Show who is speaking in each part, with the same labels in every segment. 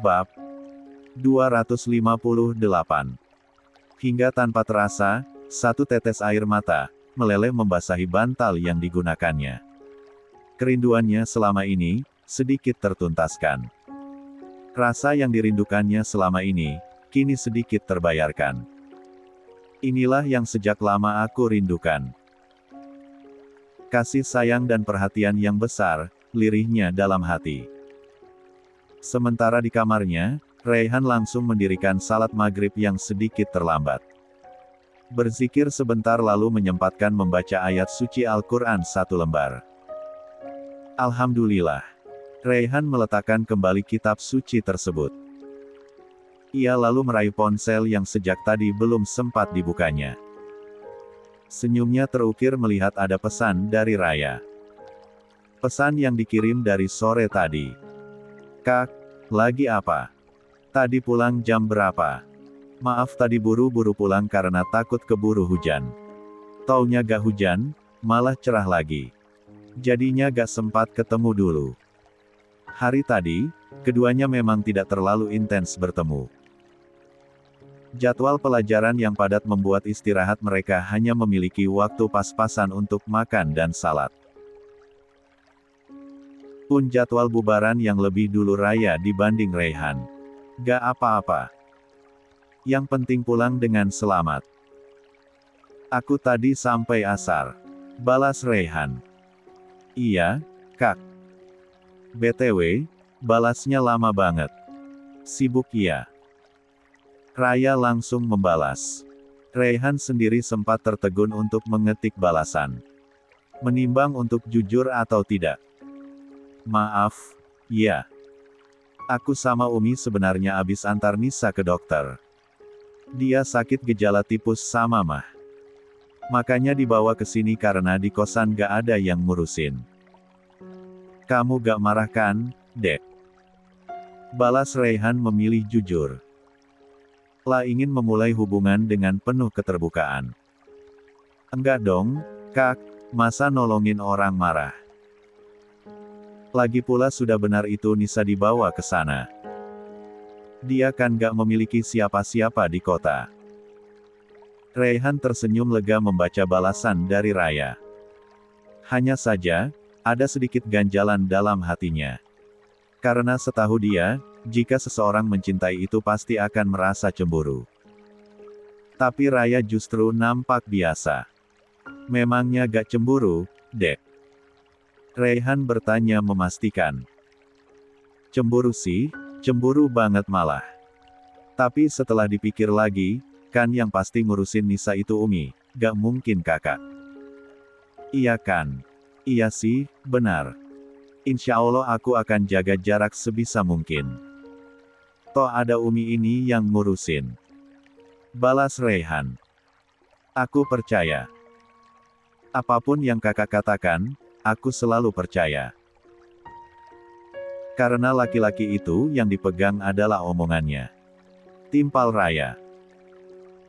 Speaker 1: Bab 258. Hingga tanpa terasa, satu tetes air mata meleleh membasahi bantal yang digunakannya. Kerinduannya selama ini sedikit tertuntaskan. Rasa yang dirindukannya selama ini kini sedikit terbayarkan. Inilah yang sejak lama aku rindukan. Kasih sayang dan perhatian yang besar, lirihnya dalam hati. Sementara di kamarnya, Raihan langsung mendirikan salat maghrib yang sedikit terlambat. Berzikir sebentar lalu menyempatkan membaca ayat suci Al-Quran satu lembar. Alhamdulillah. Raihan meletakkan kembali kitab suci tersebut. Ia lalu meraih ponsel yang sejak tadi belum sempat dibukanya. Senyumnya terukir melihat ada pesan dari Raya. Pesan yang dikirim dari sore tadi. Kak, lagi apa? Tadi pulang jam berapa? Maaf tadi buru-buru pulang karena takut keburu hujan. Taunya gak hujan, malah cerah lagi. Jadinya gak sempat ketemu dulu. Hari tadi, keduanya memang tidak terlalu intens bertemu. Jadwal pelajaran yang padat membuat istirahat mereka hanya memiliki waktu pas-pasan untuk makan dan salat. Pun jadwal bubaran yang lebih dulu Raya dibanding Raihan. Gak apa-apa. Yang penting pulang dengan selamat. Aku tadi sampai asar. Balas Raihan. Iya, Kak. BTW, balasnya lama banget. Sibuk ya. Raya langsung membalas. Raihan sendiri sempat tertegun untuk mengetik balasan. Menimbang untuk jujur atau tidak. Maaf, ya. Aku sama Umi sebenarnya abis antar Nisa ke dokter. Dia sakit gejala tipus sama mah. Makanya dibawa ke sini karena di kosan gak ada yang ngurusin. Kamu gak marah kan, Dek? Balas Raihan memilih jujur. Lah ingin memulai hubungan dengan penuh keterbukaan. Enggak dong, Kak, masa nolongin orang marah. Lagi pula sudah benar itu Nisa dibawa ke sana. Dia kan gak memiliki siapa-siapa di kota. Raihan tersenyum lega membaca balasan dari Raya. Hanya saja, ada sedikit ganjalan dalam hatinya. Karena setahu dia, jika seseorang mencintai itu pasti akan merasa cemburu. Tapi Raya justru nampak biasa. Memangnya gak cemburu, Dek? Raihan bertanya memastikan. Cemburu sih, cemburu banget malah. Tapi setelah dipikir lagi, kan yang pasti ngurusin Nisa itu Umi, gak mungkin kakak. Iya kan? Iya sih, benar. Insya Allah aku akan jaga jarak sebisa mungkin. Toh ada Umi ini yang ngurusin. Balas Raihan. Aku percaya. Apapun yang kakak katakan, aku selalu percaya. Karena laki-laki itu yang dipegang adalah omongannya. Timpal Raya.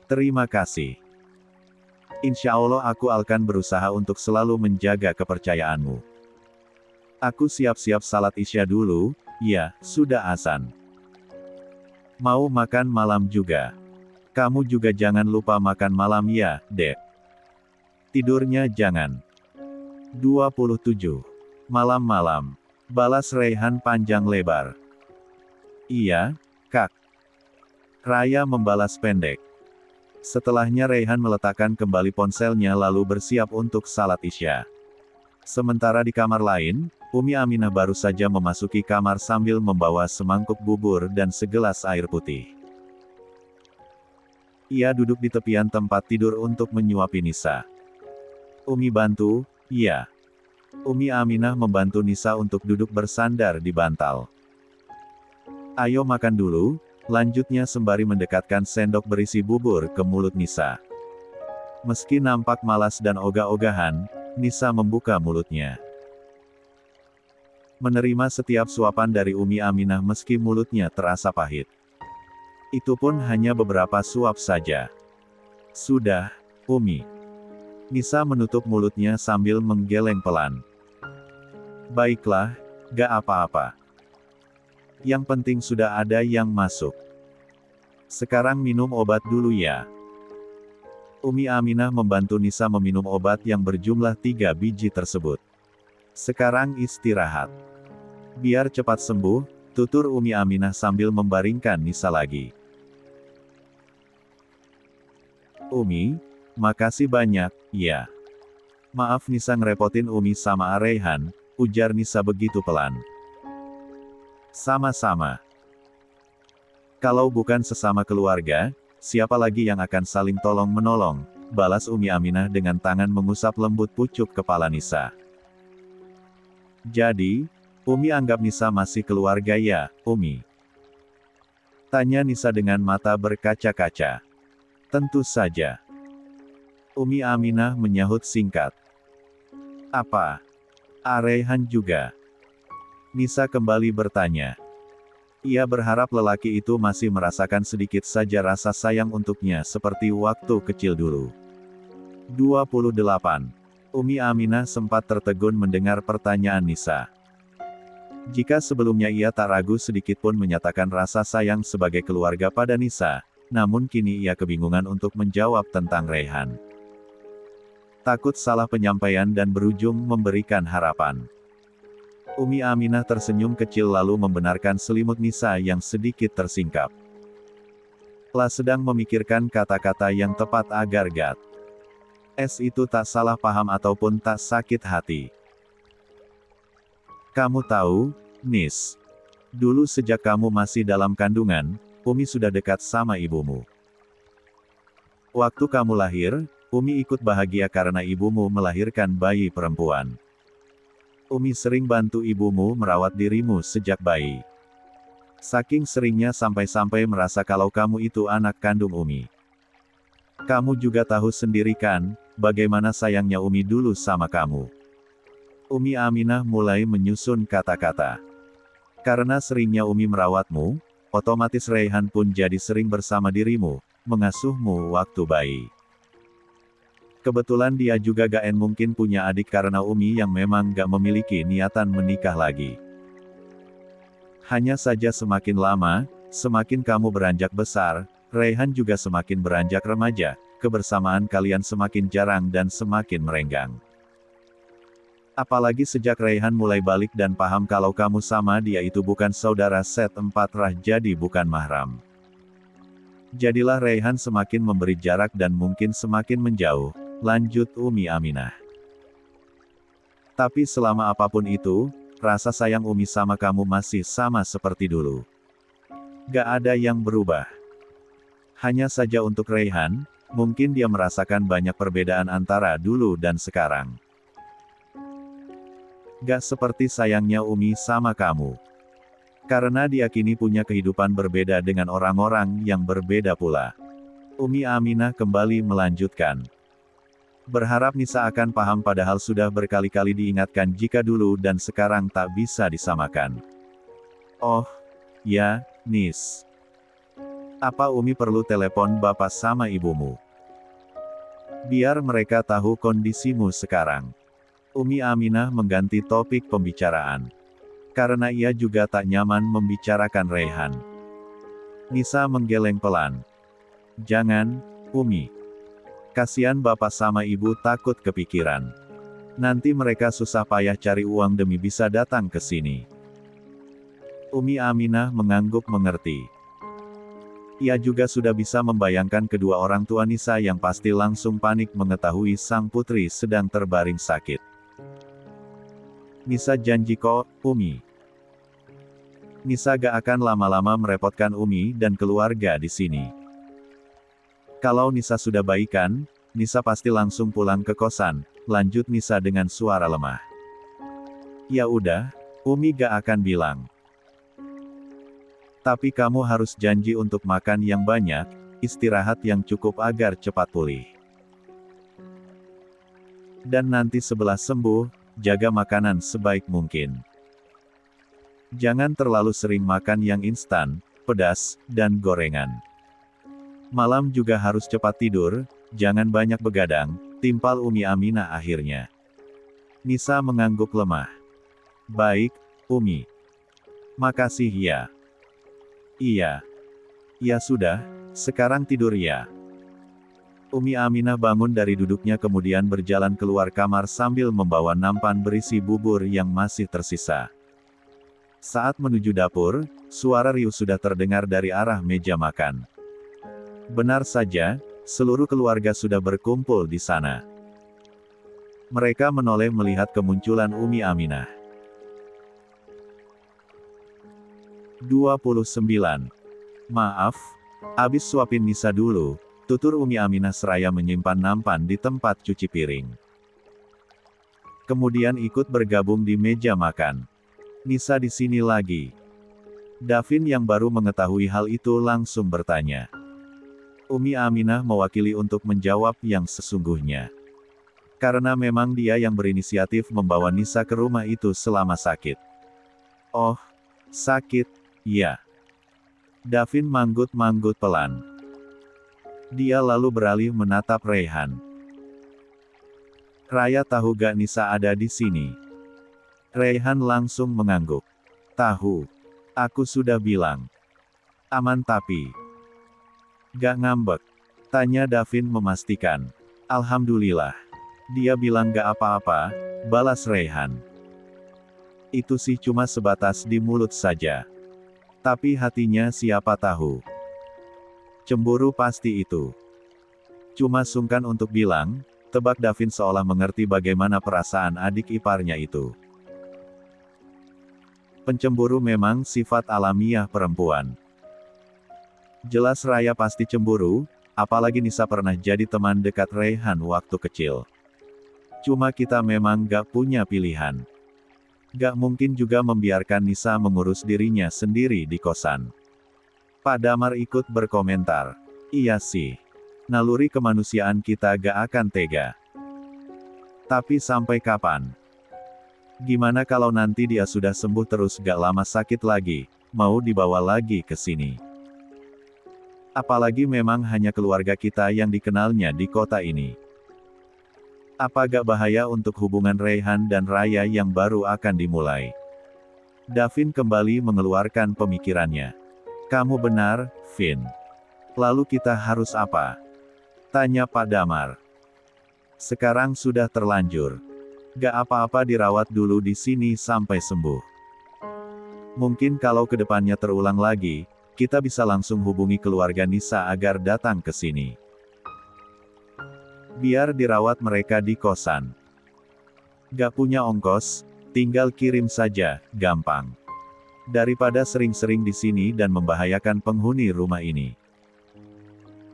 Speaker 1: Terima kasih. Insya Allah aku akan berusaha untuk selalu menjaga kepercayaanmu. Aku siap-siap salat Isya dulu, ya, sudah azan. Mau makan malam juga. Kamu juga jangan lupa makan malam ya, Dek. Tidurnya jangan. 27. Malam-malam. Balas Raihan panjang lebar. Iya, Kak. Raya membalas pendek. Setelahnya Raihan meletakkan kembali ponselnya lalu bersiap untuk salat Isya. Sementara di kamar lain, Umi Aminah baru saja memasuki kamar sambil membawa semangkuk bubur dan segelas air putih. Ia duduk di tepian tempat tidur untuk menyuapi Nisa. Umi bantu, iya. Umi Aminah membantu Nisa untuk duduk bersandar di bantal. Ayo makan dulu, lanjutnya sembari mendekatkan sendok berisi bubur ke mulut Nisa. Meski nampak malas dan ogah-ogahan, Nisa membuka mulutnya. Menerima setiap suapan dari Umi Aminah meski mulutnya terasa pahit. Itu pun hanya beberapa suap saja. Sudah, Umi. Nisa menutup mulutnya sambil menggeleng pelan. Baiklah, gak apa-apa. Yang penting sudah ada yang masuk. Sekarang minum obat dulu ya. Umi Aminah membantu Nisa meminum obat yang berjumlah 3 biji tersebut. Sekarang istirahat. Biar cepat sembuh, tutur Umi Aminah sambil membaringkan Nisa lagi. Umi, makasih banyak, ya. Maaf Nisa ngerepotin Umi sama Raihan, ujar Nisa begitu pelan. Sama-sama. Kalau bukan sesama keluarga, siapa lagi yang akan saling tolong-menolong, balas Umi Aminah dengan tangan mengusap lembut pucuk kepala Nisa. Jadi, Umi anggap Nisa masih keluarga ya, Umi? Tanya Nisa dengan mata berkaca-kaca. Tentu saja. Umi Aminah menyahut singkat. Apa? Raihan juga? Nisa kembali bertanya. Ia berharap lelaki itu masih merasakan sedikit saja rasa sayang untuknya seperti waktu kecil dulu. 28. Umi Aminah sempat tertegun mendengar pertanyaan Nisa. Jika sebelumnya ia tak ragu sedikitpun menyatakan rasa sayang sebagai keluarga pada Nisa, namun kini ia kebingungan untuk menjawab tentang Raihan. Takut salah penyampaian dan berujung memberikan harapan. Umi Aminah tersenyum kecil lalu membenarkan selimut Nisa yang sedikit tersingkap. Lah sedang memikirkan kata-kata yang tepat agar Gat S itu tak salah paham ataupun tak sakit hati. Kamu tahu, Nis, dulu sejak kamu masih dalam kandungan, Umi sudah dekat sama ibumu. Waktu kamu lahir, Umi ikut bahagia karena ibumu melahirkan bayi perempuan. Umi sering bantu ibumu merawat dirimu sejak bayi. Saking seringnya sampai-sampai merasa kalau kamu itu anak kandung Umi. Kamu juga tahu sendiri kan, bagaimana sayangnya Umi dulu sama kamu. Umi Aminah mulai menyusun kata-kata. Karena seringnya Umi merawatmu, otomatis Raihan pun jadi sering bersama dirimu, mengasuhmu waktu bayi. Kebetulan dia juga gak mungkin punya adik karena Umi yang memang gak memiliki niatan menikah lagi. Hanya saja semakin lama, semakin kamu beranjak besar, Raihan juga semakin beranjak remaja, kebersamaan kalian semakin jarang dan semakin merenggang. Apalagi sejak Raihan mulai balik dan paham kalau kamu sama dia itu bukan saudara set 4 rah jadi bukan mahram. Jadilah Raihan semakin memberi jarak dan mungkin semakin menjauh. Lanjut Umi Aminah. Tapi selama apapun itu, rasa sayang Umi sama kamu masih sama seperti dulu. Gak ada yang berubah. Hanya saja untuk Raihan, mungkin dia merasakan banyak perbedaan antara dulu dan sekarang. Gak seperti sayangnya Umi sama kamu. Karena dia kini punya kehidupan berbeda dengan orang-orang yang berbeda pula. Umi Aminah kembali melanjutkan. Berharap Nisa akan paham padahal sudah berkali-kali diingatkan jika dulu dan sekarang tak bisa disamakan. Oh, ya, Nis. Apa Umi perlu telepon bapak sama ibumu? Biar mereka tahu kondisimu sekarang. Umi Aminah mengganti topik pembicaraan. Karena ia juga tak nyaman membicarakan Raihan. Nisa menggeleng pelan. Jangan, Umi. Kasihan bapak sama ibu takut kepikiran. Nanti mereka susah payah cari uang demi bisa datang ke sini. Umi Aminah mengangguk mengerti. Ia juga sudah bisa membayangkan kedua orang tua Nisa yang pasti langsung panik mengetahui sang putri sedang terbaring sakit. Nisa janji kok, Umi. Nisa gak akan lama-lama merepotkan Umi dan keluarga di sini. Kalau Nisa sudah baikan, Nisa pasti langsung pulang ke kosan, lanjut Nisa dengan suara lemah. Ya udah, Umi gak akan bilang. Tapi kamu harus janji untuk makan yang banyak, istirahat yang cukup agar cepat pulih. Dan nanti setelah sembuh, jaga makanan sebaik mungkin. Jangan terlalu sering makan yang instan, pedas, dan gorengan. Malam juga harus cepat tidur, jangan banyak begadang, timpal Umi Aminah akhirnya. Nisa mengangguk lemah. Baik, Umi. Makasih ya. Iya. Ya sudah, sekarang tidur ya. Umi Aminah bangun dari duduknya kemudian berjalan keluar kamar sambil membawa nampan berisi bubur yang masih tersisa. Saat menuju dapur, suara riuh sudah terdengar dari arah meja makan. Benar saja, seluruh keluarga sudah berkumpul di sana. Mereka menoleh melihat kemunculan Umi Aminah. 29. Maaf, abis suapin Nisa dulu, tutur Umi Aminah seraya menyimpan nampan di tempat cuci piring. Kemudian ikut bergabung di meja makan. Nisa di sini lagi. Davin yang baru mengetahui hal itu langsung bertanya. Umi Aminah mewakili untuk menjawab yang sesungguhnya. Karena memang dia yang berinisiatif membawa Nisa ke rumah itu selama sakit. Oh, sakit, ya. Davin manggut-manggut pelan. Dia lalu beralih menatap Raihan. Raya tahu gak Nisa ada di sini? Raihan langsung mengangguk. Tahu. Aku sudah bilang. Aman tapi. Gak ngambek. Tanya Davin memastikan. Alhamdulillah. Dia bilang gak apa-apa, balas Raihan. Itu sih cuma sebatas di mulut saja. Tapi hatinya siapa tahu. Cemburu pasti itu. Cuma sungkan untuk bilang, tebak Davin seolah mengerti bagaimana perasaan adik iparnya itu. Pencemburu memang sifat alamiah perempuan. Jelas Raya pasti cemburu, apalagi Nisa pernah jadi teman dekat Raihan waktu kecil. Cuma kita memang gak punya pilihan. Gak mungkin juga membiarkan Nisa mengurus dirinya sendiri di kosan. Pak Damar ikut berkomentar. Iya sih. Naluri kemanusiaan kita gak akan tega. Tapi sampai kapan? Gimana kalau nanti dia sudah sembuh terus gak lama sakit lagi, mau dibawa lagi ke sini? Apalagi memang hanya keluarga kita yang dikenalnya di kota ini. Apa gak bahaya untuk hubungan Raihan dan Raya yang baru akan dimulai? Davin kembali mengeluarkan pemikirannya. Kamu benar, Vin. Lalu kita harus apa? Tanya Pak Damar. Sekarang sudah terlanjur. Gak apa-apa dirawat dulu di sini sampai sembuh. Mungkin kalau kedepannya terulang lagi, kita bisa langsung hubungi keluarga Nisa agar datang ke sini. Biar dirawat mereka di kosan. Gak punya ongkos, tinggal kirim saja, gampang. Daripada sering-sering di sini dan membahayakan penghuni rumah ini.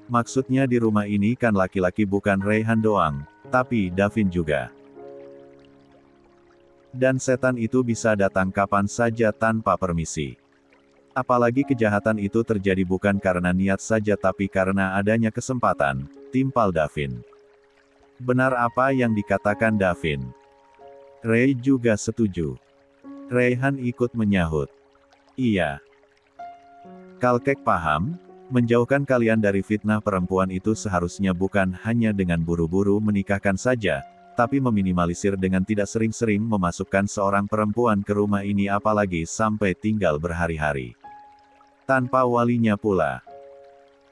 Speaker 1: Maksudnya di rumah ini kan laki-laki bukan Raihan doang, tapi Davin juga. Dan setan itu bisa datang kapan saja tanpa permisi. Apalagi kejahatan itu terjadi bukan karena niat saja tapi karena adanya kesempatan, timpal Davin. Benar apa yang dikatakan Davin. Ray juga setuju. Raihan ikut menyahut. Iya. Kalkek paham, menjauhkan kalian dari fitnah perempuan itu seharusnya bukan hanya dengan buru-buru menikahkan saja, tapi meminimalisir dengan tidak sering-sering memasukkan seorang perempuan ke rumah ini apalagi sampai tinggal berhari-hari. Tanpa walinya pula.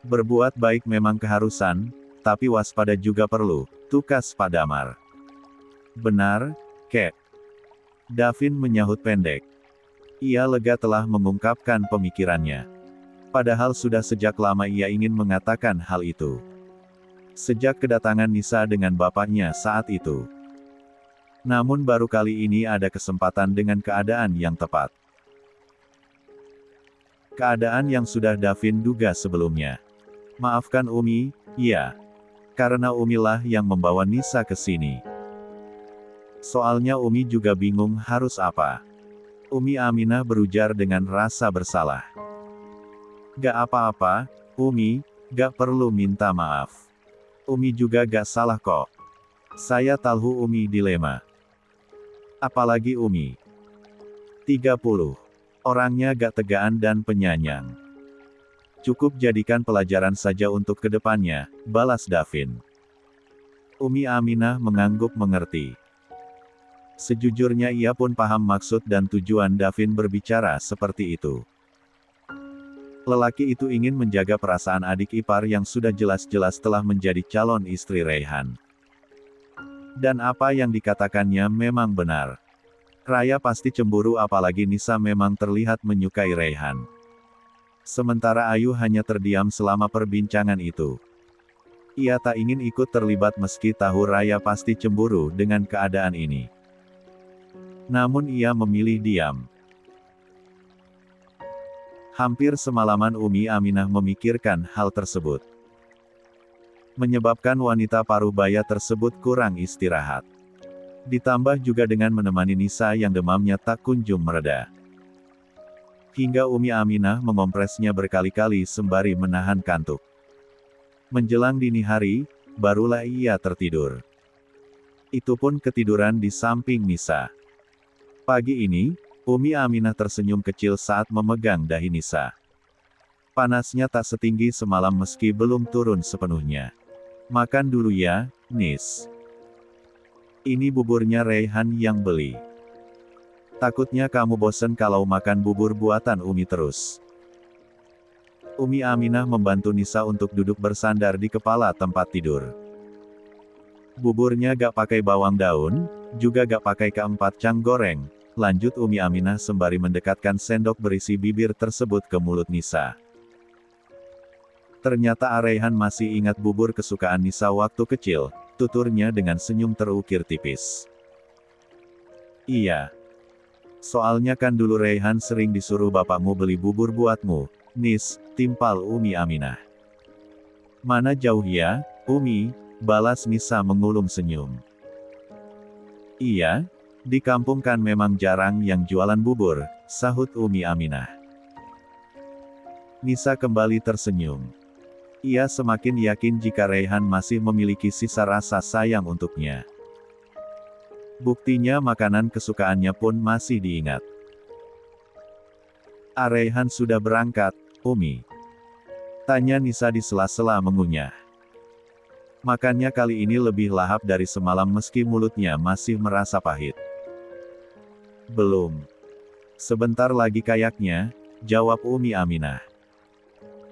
Speaker 1: Berbuat baik memang keharusan, tapi waspada juga perlu, tukas Pak Damar. Benar, Kek. Davin menyahut pendek. Ia lega telah mengungkapkan pemikirannya. Padahal sudah sejak lama ia ingin mengatakan hal itu. Sejak kedatangan Nisa dengan bapaknya saat itu. Namun baru kali ini ada kesempatan dengan keadaan yang tepat. Keadaan yang sudah Davin duga sebelumnya. Maafkan Umi, iya. Karena Umilah yang membawa Nisa ke sini. Soalnya Umi juga bingung harus apa. Umi Aminah berujar dengan rasa bersalah. Gak apa-apa, Umi, gak perlu minta maaf. Umi juga gak salah kok. Saya tahu Umi dilema. Apalagi Umi. 30. Orangnya gak tegaan dan penyayang. Cukup jadikan pelajaran saja untuk kedepannya, balas Davin. Umi Aminah mengangguk mengerti. Sejujurnya ia pun paham maksud dan tujuan Davin berbicara seperti itu. Lelaki itu ingin menjaga perasaan adik ipar yang sudah jelas-jelas telah menjadi calon istri Raihan. Dan apa yang dikatakannya memang benar. Raya pasti cemburu apalagi Nisa memang terlihat menyukai Raihan. Sementara Ayu hanya terdiam selama perbincangan itu. Ia tak ingin ikut terlibat meski tahu Raya pasti cemburu dengan keadaan ini. Namun ia memilih diam. Hampir semalaman Umi Aminah memikirkan hal tersebut. Menyebabkan wanita paruh baya tersebut kurang istirahat. Ditambah juga dengan menemani Nisa yang demamnya tak kunjung mereda. Hingga Umi Aminah mengompresnya berkali-kali sembari menahan kantuk. Menjelang dini hari, barulah ia tertidur. Itu pun ketiduran di samping Nisa. Pagi ini, Umi Aminah tersenyum kecil saat memegang dahi Nisa. Panasnya tak setinggi semalam meski belum turun sepenuhnya. Makan dulu ya, Nis. Ini buburnya Raihan yang beli. Takutnya kamu bosen kalau makan bubur buatan Umi terus. Umi Aminah membantu Nisa untuk duduk bersandar di kepala tempat tidur. Buburnya gak pakai bawang daun, juga gak pakai keempat cang goreng. Lanjut Umi Aminah sembari mendekatkan sendok berisi bibir tersebut ke mulut Nisa. Ternyata Raihan masih ingat bubur kesukaan Nisa waktu kecil, tuturnya dengan senyum terukir tipis. Iya. Soalnya kan dulu Raihan sering disuruh bapakmu beli bubur buatmu, Nis, timpal Umi Aminah. Mana jauh ya, Umi, balas Nisa mengulum senyum. Iya. Di kampung kan memang jarang yang jualan bubur, sahut Umi Aminah. Nisa kembali tersenyum. Ia semakin yakin jika Raihan masih memiliki sisa rasa sayang untuknya. Buktinya makanan kesukaannya pun masih diingat. Raihan sudah berangkat, Umi? Tanya Nisa di sela-sela mengunyah. Makannya kali ini lebih lahap dari semalam meski mulutnya masih merasa pahit. Belum. Sebentar lagi kayaknya, jawab Umi Aminah.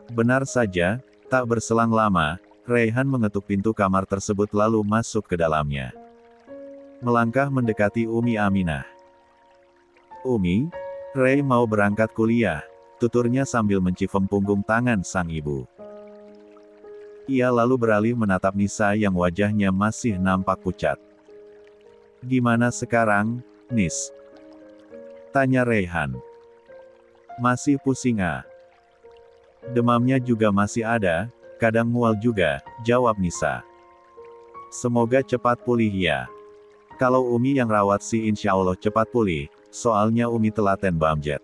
Speaker 1: Benar saja, tak berselang lama, Raihan mengetuk pintu kamar tersebut lalu masuk ke dalamnya. Melangkah mendekati Umi Aminah. Umi, Rai mau berangkat kuliah, tuturnya sambil mencifem punggung tangan sang ibu. Ia lalu beralih menatap Nisa yang wajahnya masih nampak pucat. Gimana sekarang, Nis? Tanya Raihan. Masih pusing ah? Demamnya juga masih ada, kadang mual juga, jawab Nisa. Semoga cepat pulih ya. Kalau Umi yang rawat sih insya Allah cepat pulih, soalnya Umi telaten bamjet.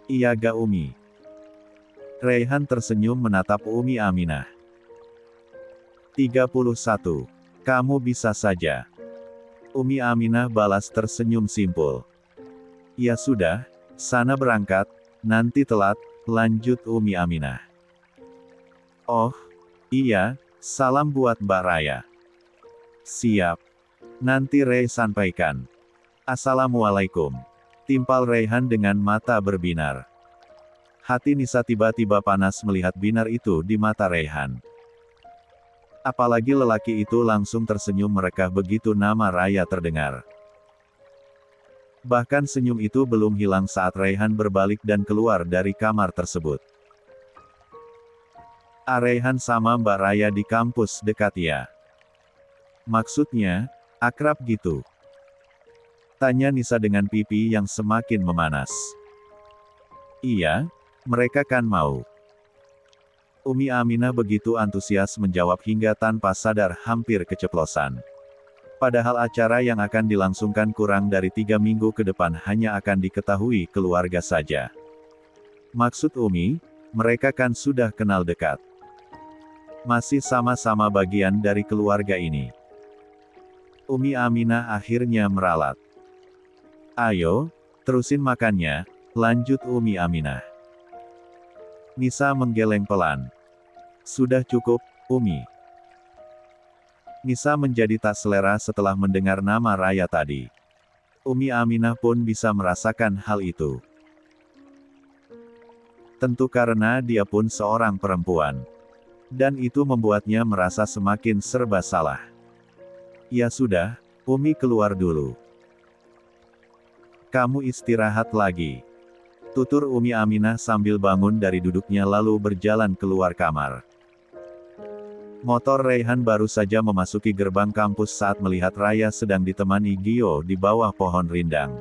Speaker 1: Iya ga Umi? Raihan tersenyum menatap Umi Aminah. 31. Kamu bisa saja. Umi Aminah balas tersenyum simpul. Ya sudah, sana berangkat, nanti telat, lanjut Umi Aminah. Oh, iya, salam buat Mbak Raya. Siap. Nanti Rai sampaikan. Assalamualaikum. Timpal Raihan dengan mata berbinar. Hati Nisa tiba-tiba panas melihat binar itu di mata Raihan. Apalagi lelaki itu langsung tersenyum merekah begitu nama Raya terdengar. Bahkan senyum itu belum hilang saat Raihan berbalik dan keluar dari kamar tersebut. Raihan sama Mbak Raya di kampus dekat ya. Maksudnya, akrab gitu? Tanya Nisa dengan pipi yang semakin memanas. Iya, mereka kan mau. Umi Aminah begitu antusias menjawab hingga tanpa sadar hampir keceplosan. Padahal acara yang akan dilangsungkan kurang dari 3 minggu ke depan hanya akan diketahui keluarga saja. Maksud Umi, mereka kan sudah kenal dekat. Masih sama-sama bagian dari keluarga ini. Umi Aminah akhirnya meralat. Ayo, terusin makannya, lanjut Umi Aminah. Nisa menggeleng pelan. Sudah cukup, Umi. Nisa menjadi tak selera setelah mendengar nama Raya tadi. Umi Aminah pun bisa merasakan hal itu. Tentu karena dia pun seorang perempuan. Dan itu membuatnya merasa semakin serba salah. Ya sudah, Umi keluar dulu. Kamu istirahat lagi. Tutur Umi Aminah sambil bangun dari duduknya lalu berjalan keluar kamar. Motor Raihan baru saja memasuki gerbang kampus saat melihat Raya sedang ditemani Gio di bawah pohon rindang.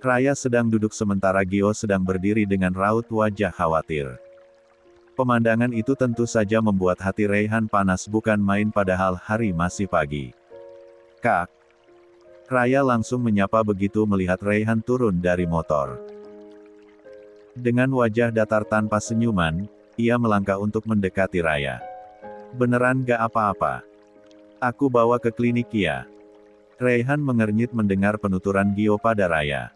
Speaker 1: Raya sedang duduk sementara Gio sedang berdiri dengan raut wajah khawatir. Pemandangan itu tentu saja membuat hati Raihan panas bukan main padahal hari masih pagi. Kak. Raya langsung menyapa begitu melihat Raihan turun dari motor. Dengan wajah datar tanpa senyuman, ia melangkah untuk mendekati Raya. Beneran gak apa-apa? Aku bawa ke klinik ya. Raihan mengernyit mendengar penuturan Gio pada Raya.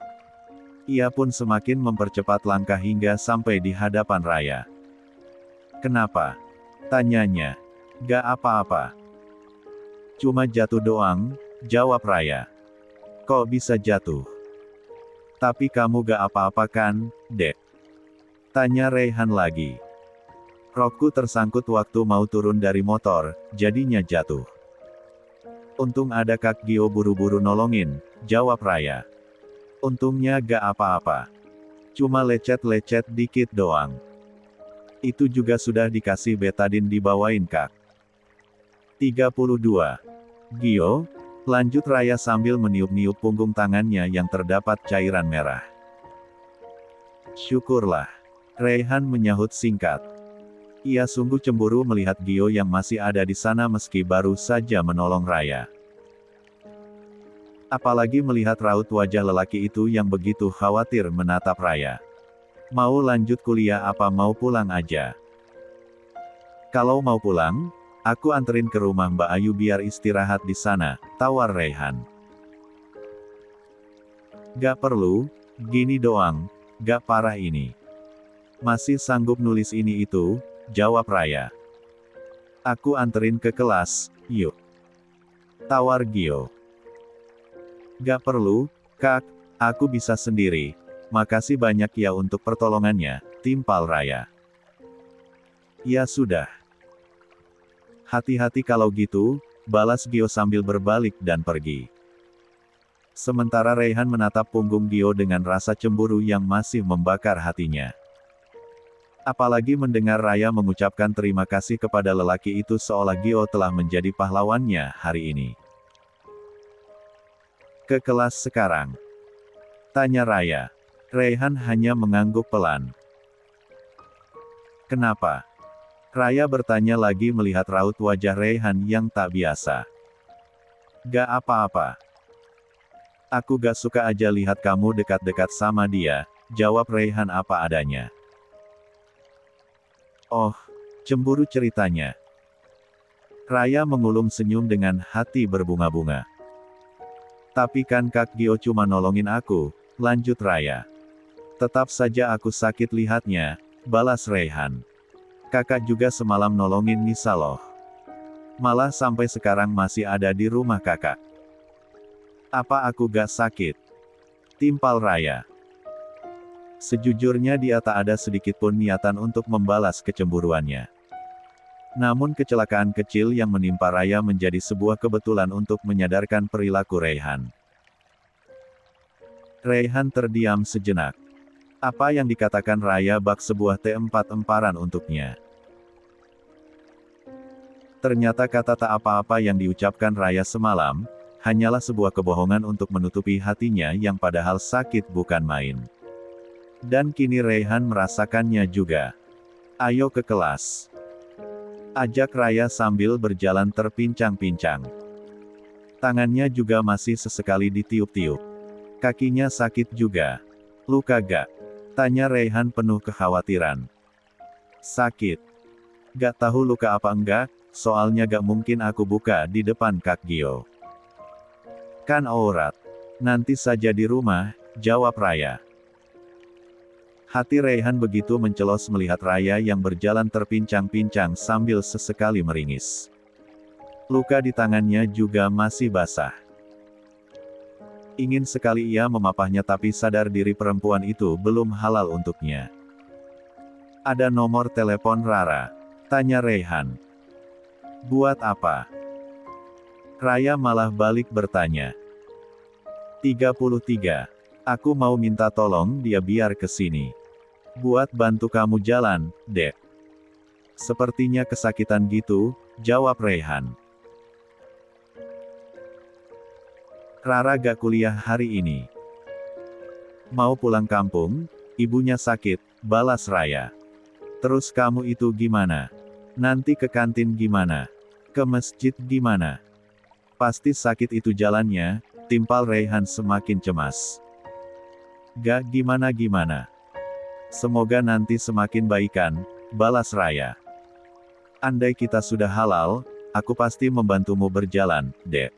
Speaker 1: Ia pun semakin mempercepat langkah hingga sampai di hadapan Raya. Kenapa? Tanyanya. Gak apa-apa. Cuma jatuh doang, jawab Raya. Kok bisa jatuh? Tapi kamu gak apa-apa kan, Dek? Tanya Raihan lagi. Rokku tersangkut waktu mau turun dari motor, jadinya jatuh. Untung ada Kak Gio buru-buru nolongin, jawab Raya. Untungnya gak apa-apa. Cuma lecet-lecet dikit doang. Itu juga sudah dikasih betadin dibawain Kak. 32. Gio, lanjut Raya sambil meniup-niup punggung tangannya yang terdapat cairan merah. Syukurlah. Raihan menyahut singkat. Ia sungguh cemburu melihat Gio yang masih ada di sana meski baru saja menolong Raya. Apalagi melihat raut wajah lelaki itu yang begitu khawatir menatap Raya. Mau lanjut kuliah apa mau pulang aja? Kalau mau pulang, aku anterin ke rumah Mbak Ayu biar istirahat di sana, tawar Raihan. Gak perlu, gini doang, gak parah ini. Masih sanggup nulis ini itu, jawab Raya. Aku anterin ke kelas, yuk. Tawar Gio. Gak perlu, Kak, aku bisa sendiri. Makasih banyak ya untuk pertolongannya, timpal Raya. Ya sudah. Hati-hati kalau gitu, balas Gio sambil berbalik dan pergi. Sementara Raihan menatap punggung Gio dengan rasa cemburu yang masih membakar hatinya. Apalagi mendengar Raya mengucapkan terima kasih kepada lelaki itu seolah Gio telah menjadi pahlawannya hari ini. Ke kelas sekarang? Tanya Raya. Raihan hanya mengangguk pelan. Kenapa? Raya bertanya lagi melihat raut wajah Raihan yang tak biasa. Gak apa-apa. Aku gak suka aja lihat kamu dekat-dekat sama dia, jawab Raihan apa adanya. Oh, cemburu ceritanya. Raya mengulum senyum dengan hati berbunga-bunga. Tapi kan Kak Gio cuma nolongin aku, lanjut Raya. Tetap saja aku sakit lihatnya, balas Raihan. Kakak juga semalam nolongin Nisa loh. Malah sampai sekarang masih ada di rumah kakak. Apa aku gak sakit? Timpal Raya. Sejujurnya dia tak ada sedikit pun niatan untuk membalas kecemburuannya. Namun kecelakaan kecil yang menimpa Raya menjadi sebuah kebetulan untuk menyadarkan perilaku Raihan. Raihan terdiam sejenak. Apa yang dikatakan Raya bak sebuah T4-emparan untuknya. Ternyata kata tak apa-apa yang diucapkan Raya semalam, hanyalah sebuah kebohongan untuk menutupi hatinya yang padahal sakit bukan main. Dan kini Raihan merasakannya juga. Ayo ke kelas. Ajak Raya sambil berjalan terpincang-pincang. Tangannya juga masih sesekali ditiup-tiup. Kakinya sakit juga. Luka gak? Tanya Raihan penuh kekhawatiran. Sakit. Gak tahu luka apa enggak, soalnya gak mungkin aku buka di depan Kak Gio. Kan aurat. Nanti saja di rumah, jawab Raya. Hati Raihan begitu mencelos melihat Raya yang berjalan terpincang-pincang sambil sesekali meringis. Luka di tangannya juga masih basah. Ingin sekali ia memapahnya tapi sadar diri perempuan itu belum halal untuknya. Ada nomor telepon Rara? Tanya Raihan. Buat apa? Raya malah balik bertanya. 33. Aku mau minta tolong dia biar kesini. Buat bantu kamu jalan, Dek. Sepertinya kesakitan gitu, jawab Raihan. Rara gak kuliah hari ini. Mau pulang kampung, ibunya sakit, balas Raya. Terus kamu itu gimana? Nanti ke kantin gimana? Ke masjid gimana? Pasti sakit itu jalannya, timpal Raihan semakin cemas. Gak gimana-gimana. Semoga nanti semakin baikan, balas Raya. Andai kita sudah halal, aku pasti membantumu berjalan, Dek.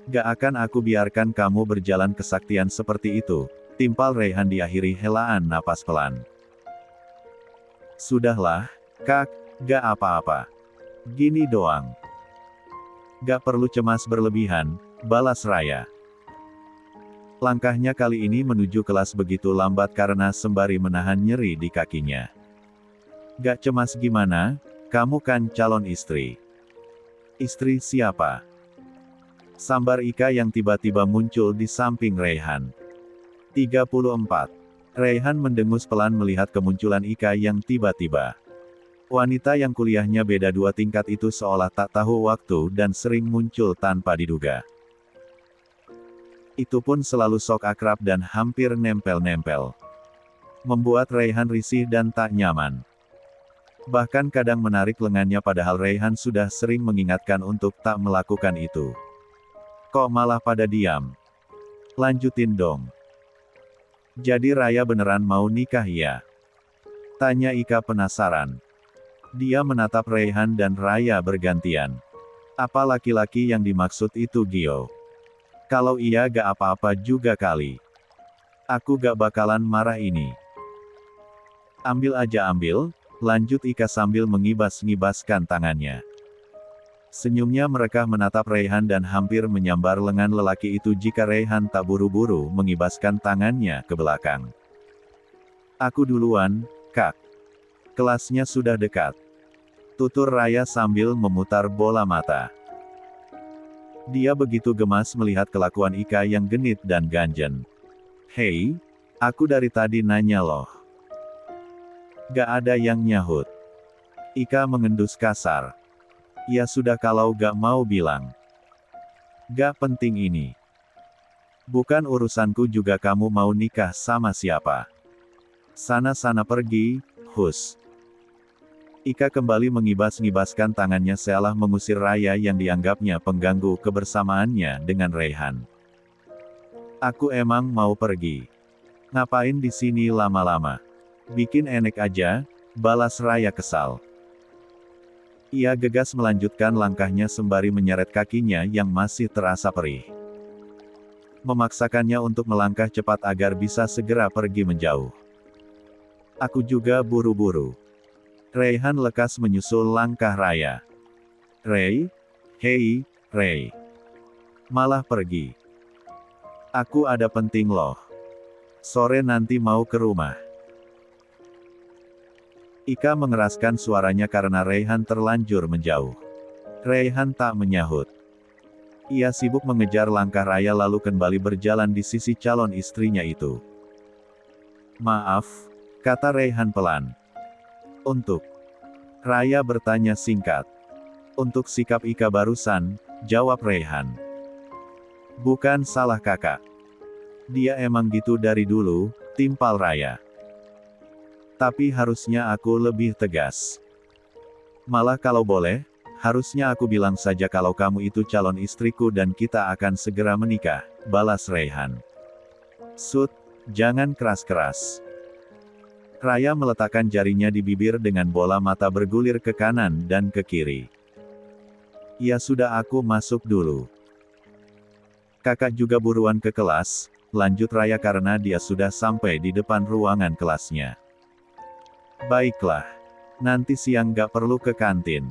Speaker 1: Gak akan aku biarkan kamu berjalan kesaktian seperti itu, timpal Raihan diakhiri helaan napas pelan. Sudahlah, Kak, gak apa-apa. Gini doang. Gak perlu cemas berlebihan, balas Raya. Langkahnya kali ini menuju kelas begitu lambat karena sembari menahan nyeri di kakinya. Gak cemas gimana, kamu kan calon istri. Istri siapa? Sambar Ika yang tiba-tiba muncul di samping Raihan. 34. Raihan mendengus pelan melihat kemunculan Ika yang tiba-tiba. Wanita yang kuliahnya beda 2 tingkat itu seolah tak tahu waktu dan sering muncul tanpa diduga. Itu pun selalu sok akrab dan hampir nempel-nempel. Membuat Raihan risih dan tak nyaman. Bahkan kadang menarik lengannya padahal Raihan sudah sering mengingatkan untuk tak melakukan itu. Kok malah pada diam? Lanjutin dong. Jadi Raya beneran mau nikah ya? Tanya Ika penasaran. Dia menatap Raihan dan Raya bergantian. Apa laki-laki yang dimaksud itu Gio? Kalau iya gak apa-apa juga kali. Aku gak bakalan marah ini. Ambil aja ambil, lanjut Ika sambil mengibas-ngibaskan tangannya. Senyumnya merekah menatap Raihan dan hampir menyambar lengan lelaki itu jika Raihan tak buru-buru mengibaskan tangannya ke belakang. Aku duluan, Kak. Kelasnya sudah dekat. Tutur Raya sambil memutar bola mata. Dia begitu gemas melihat kelakuan Ika yang genit dan ganjen. Hei, aku dari tadi nanya loh. Gak ada yang nyahut. Ika mengendus kasar. Ya sudah kalau gak mau bilang. Gak penting ini. Bukan urusanku juga kamu mau nikah sama siapa. Sana-sana pergi, hus. Ika kembali mengibas-ngibaskan tangannya seolah mengusir Raya yang dianggapnya pengganggu kebersamaannya dengan Raihan. Aku emang mau pergi. Ngapain di sini lama-lama? Bikin enek aja, balas Raya kesal. Ia gegas melanjutkan langkahnya sembari menyeret kakinya yang masih terasa perih. Memaksakannya untuk melangkah cepat agar bisa segera pergi menjauh. Aku juga buru-buru. Raihan lekas menyusul langkah Raya. Ray? Hei, Ray. Malah pergi. Aku ada penting loh. Sore nanti mau ke rumah. Ika mengeraskan suaranya karena Raihan terlanjur menjauh. Raihan tak menyahut. Ia sibuk mengejar langkah Raya lalu kembali berjalan di sisi calon istrinya itu. Maaf, kata Raihan pelan. Untuk Raya bertanya singkat. Untuk sikap Ika barusan, jawab Raihan. Bukan salah kakak. Dia emang gitu dari dulu, timpal Raya. Tapi harusnya aku lebih tegas. Malah kalau boleh, harusnya aku bilang saja kalau kamu itu calon istriku dan kita akan segera menikah, balas Raihan. Sud, jangan keras-keras. Raya meletakkan jarinya di bibir dengan bola mata bergulir ke kanan dan ke kiri. Ya sudah aku masuk dulu. Kakak juga buruan ke kelas, lanjut Raya karena dia sudah sampai di depan ruangan kelasnya. Baiklah. Nanti siang gak perlu ke kantin.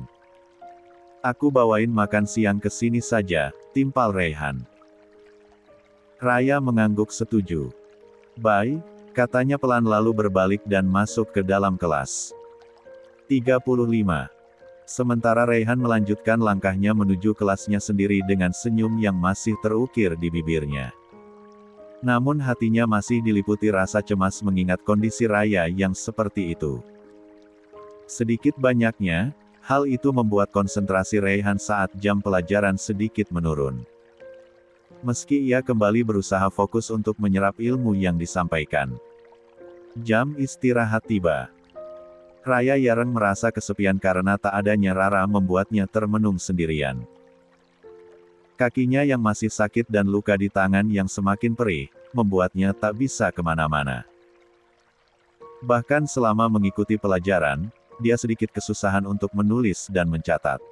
Speaker 1: Aku bawain makan siang ke sini saja, timpal Raihan. Raya mengangguk setuju. "Baik," katanya pelan lalu berbalik dan masuk ke dalam kelas. 35. Sementara Raihan melanjutkan langkahnya menuju kelasnya sendiri dengan senyum yang masih terukir di bibirnya. Namun hatinya masih diliputi rasa cemas mengingat kondisi Raya yang seperti itu. Sedikit banyaknya, hal itu membuat konsentrasi Raihan saat jam pelajaran sedikit menurun. Meski ia kembali berusaha fokus untuk menyerap ilmu yang disampaikan. Jam istirahat tiba. Raya Yareng merasa kesepian karena tak adanya Rara membuatnya termenung sendirian. Kakinya yang masih sakit dan luka di tangan yang semakin perih, membuatnya tak bisa kemana-mana. Bahkan selama mengikuti pelajaran, dia sedikit kesusahan untuk menulis dan mencatat.